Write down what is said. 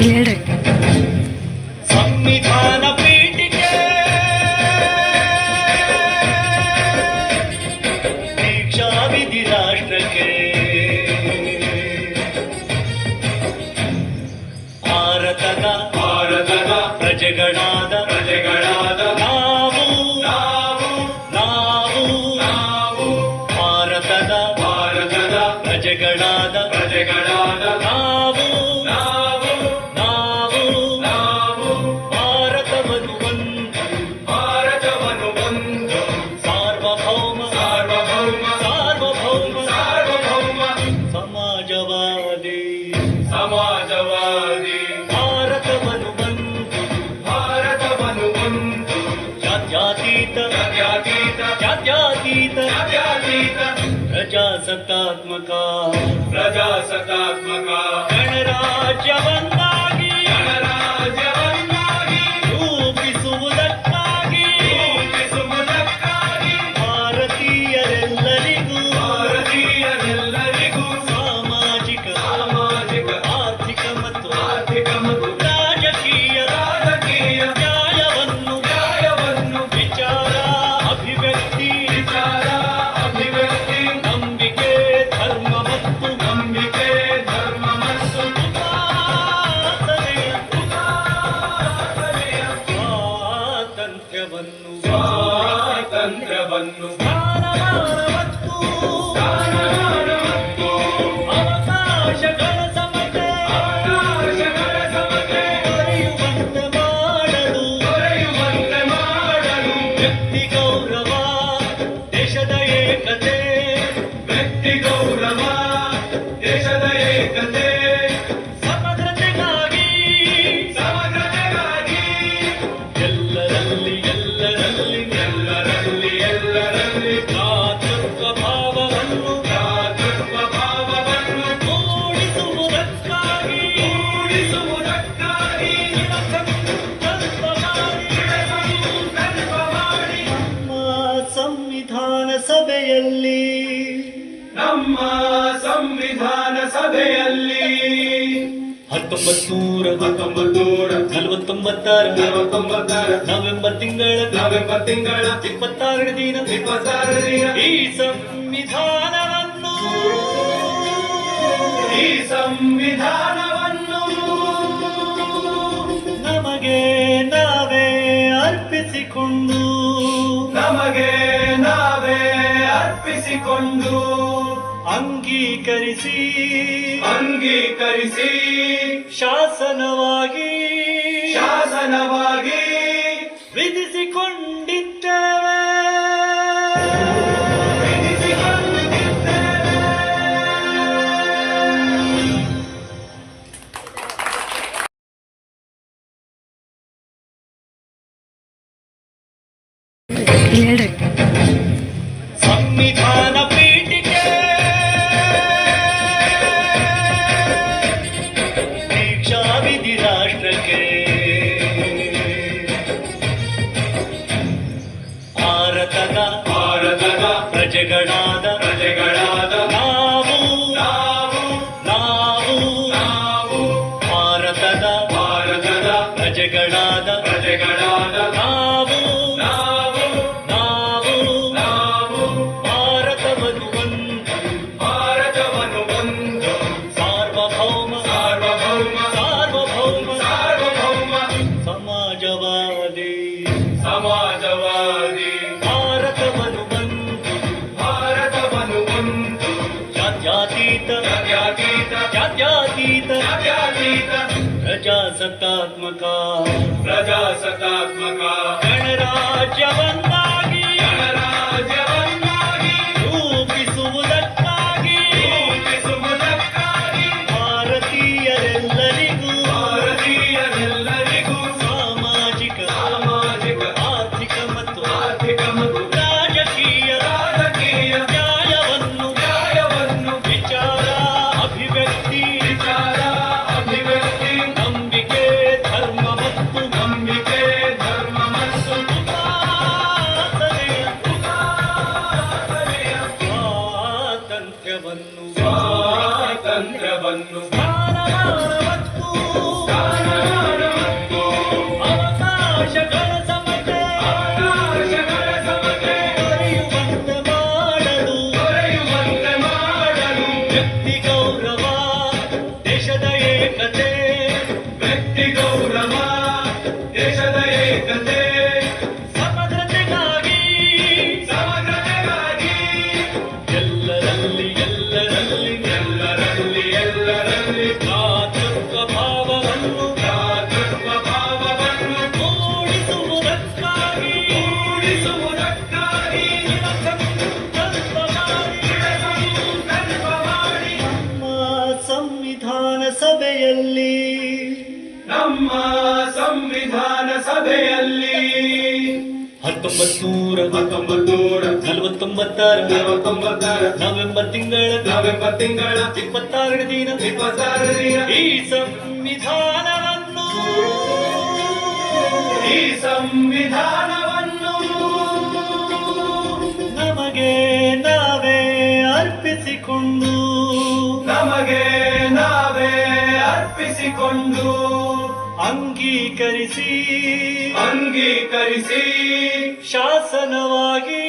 ಹೇಳ್ರಿ. ಸಂವಿಧಾನ ಪೀಠಿಕೆ ದೀಕ್ಷಾ ವಿಧಿ ರಾಷ್ಟ್ರಕ್ಕೆ ಭಾರತದ ಪ್ರಜೆಗಳಾದ ನಾವು ಭಾರತದ ಪ್ರಜೆಗಳಾದ ನಾವು ಭಾರತವನ್ನು ಒಂದು ಸಾರ್ವಭೌಮ ಸಮಾಜವಾದಿ ಭಾರತವನ್ನು ಒಂದು ಜಾತ್ಯತೀತ ಪ್ರಜಾಸತ್ತಾತ್ಮಕ ಗಣರಾಜ್ಯವನ್ನಾಗಿ ರೂಪಿಸುವುದಕ್ಕಾಗಿ ಭಾರತೀಯರೆಲ್ಲರಿಗೂ ಸಾಮಾಜಿಕ ಆರ್ಥಿಕ ಮತ್ತು ರಾಜಕೀಯ ನ್ಯಾಯವನ್ನು ವಿಚಾರ ಅಭಿವ್ಯಕ್ತಿ ನಂಬಿಕೆ ಧರ್ಮ ಮತ್ತು ಸ್ವಾತಂತ್ರ್ಯವನ್ನು ಅವಕಾಶಗಳ ಸಮತೆ ದೊರೆಯುವಂತೆ ಮಾಡಲು ವ್ಯಕ್ತಿ ಗೌರವ ದೇಶದ ಏಕತೆ ಸಮಗ್ರತೆಗಾಗಿ ಎಲ್ಲರಲ್ಲಿ ಭ್ರಾತೃತ್ವ ಭಾವವನ್ನು ಮೂಡಿಸುವುದಕ್ಕಾಗಿ ನಮ್ಮ ಸಂವಿಧಾನ ಸಭೆಯಲ್ಲಿ 1949 ನವೆಂಬರ್ ತಿಂಗಳ 26 ದಿನ ಈ ಸಂವಿಧಾನವನ್ನು ನಮಗೆ ನಾವೇ ಅರ್ಪಿಸಿಕೊಂಡು ಅಂಗೀಕರಿಸಿ ಶಾಸನವಾಗಿ ವಿಧಿಸಿಕೊಂಡಿದ್ದೇವೆ. ಹೇಳ್ರಿ. ಸಂವಿಧಾನ ಪೀಠಿಕೆ ದೀಕ್ಷಾ ವಿಧಿ ರಾಷ್ಟ್ರಕ್ಕೆ ಭಾರತದ ಪ್ರಜೆಗಳಾದ ನಾವು ಭಾರತದ ಪ್ರಜೆಗಳಾದ ನಾವು ಭಾರತವನ್ನು ಒಂದು ಸಾರ್ವಭೌಮ ಸಮಾಜವಾದಿ ಭಾರತವನ್ನು ಒಂದು ಜಾತ್ಯತೀತ ಪ್ರಜಾಸತ್ತಾತ್ಮಕ ಗಣರಾಜ್ಯವನ್ನಾಗಿ ರೂಪಿಸುವುದಕ್ಕಾಗಿ ಭಾರತೀಯರೆಲ್ಲರಿಗೂ ಸಾಮಾಜಿಕ ಆರ್ಥಿಕ ಮತ್ತು ರಾಜಕೀಯ ನ್ಯಾಯವನ್ನು ವಿಚಾರ ಅಭಿವ್ಯಕ್ತಿ ನಂಬಿಕೆ ಧರ್ಮ ಮತ್ತು ಸ್ವಾತಂತ್ರ್ಯವನ್ನು ಸ್ಥಾನಮಾನ ಮತ್ತು ಅವಕಾಶಗಳ ಸಮತೆ ದೊರೆಯುವಂತೆ ಮಾಡಲು ವ್ಯಕ್ತಿ ಗೌರವ ದೇಶದ ಏಕತೆ ವ್ಯಕ್ತಿ ಗೌರವ ದೇಶದ ಏಕತೆ ಸಮಗ್ರತೆಗಾಗಿ ಎಲ್ಲರಲ್ಲಿ ಭ್ರಾತೃತ್ವ ಭಾವವನ್ನು ಮೂಡಿಸುವುದಕ್ಕಾಗಿ ಸಂಕಲ್ಪ ಮಾಡಿ ನಮ್ಮ ಸಂವಿಧಾನ ಸಭೆಯಲ್ಲಿ ನಮ್ಮ ಸಂವಿಧಾನ ಸಭೆಯಲ್ಲಿ 1949 ನವೆಂಬರ್ ತಿಂಗಳ 26 ದಿನ ಈ ಸಂವಿಧಾನವನ್ನು ನಮಗೆ ನಾವೇ ಅರ್ಪಿಸಿಕೊಂಡು ಅಂಗೀಕರಿಸಿ ಶಾಸನವಾಗಿ